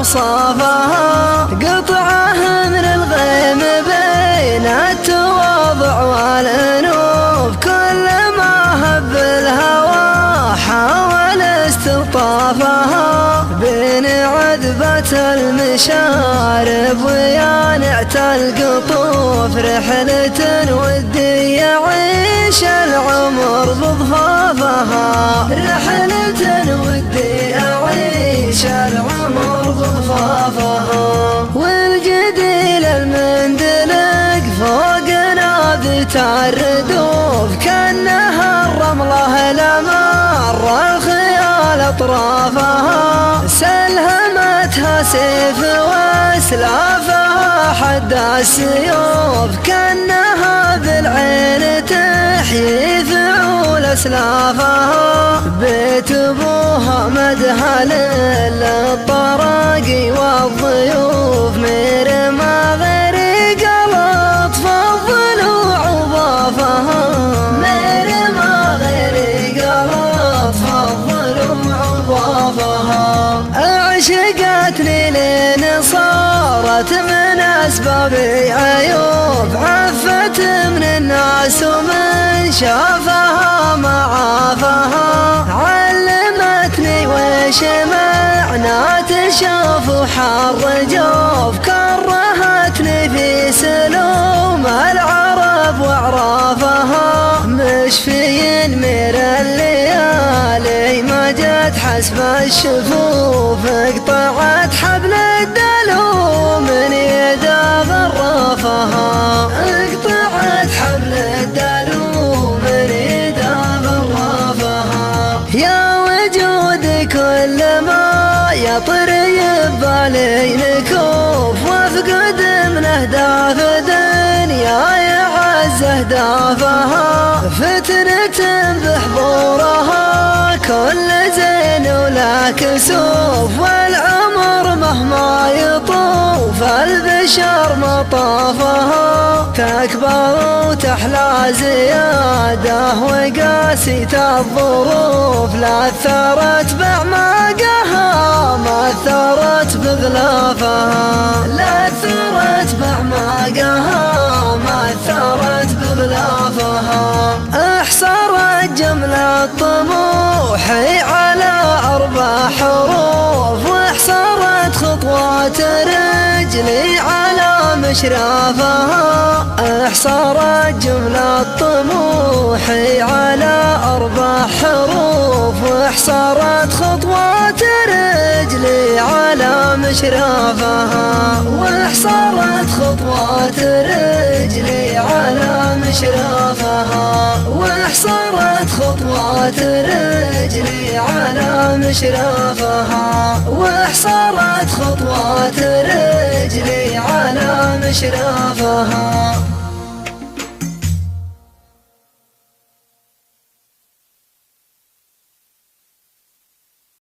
أوصافها، قطعة من الغيم بين التواضع والأنوف، كل ما هب الهوى حاول استلطافها، بين عذبة المشارب ويانعة القطوف، رحلة ودية عيش العمر بضفافها، رحلة ودية عيش العمر بضفافها. والجديل المندلق فوق نابت الردوف، كأنها الرملة لمر الخيال أطرافها، سلهمتها سيف واسلافها حد السيوف، كأنها بالعين تحيي فعول اسلافها، بيت ابوها مدهل للطراقي والضيوف، مرمى غريق لطف الضلوع وضافها، مرمى غريق لطف الضلوع وضافها. أعشقتني لين صارت من أسبابي عيوب، عفت من الناس ومن شافها معافها، علمتني وش معنى تشوف وحر جوف، كرهتني في سلوم العرب وعرافها، مشفين من الليالي ما جت حسب الشفوف، قطعت حبل الدلو من يدا غرافها، قطعت حبل الدلو من يدا غرافها. يا وجود كل ما يطري ببالي نكوف، وافقد من اهداف دنيا يعز اهدافها، فتنة بحضورها كل زين ولا كسوف، والعمر مهما يطوف البشر مطافها، تكبر وتحلى زيادة وقاسية الظروف، لا اثرت باعماقها ما اثرت بغلافها، لا اثرت باعماقها ما اثرت بغلافها. احصرت جملة طموحي على 4 حروف، واحصرت خطوات رجلي على مشرافها، احصرت جملة طموحي على 4 حروف، واحصرت خطوات رجلي على مشرافها، واحصرت خطوات رجلي على مشرافها، واحصرت خطوات رجلي على مشرافها، واحصرت خطوات رجلي على مشرافها.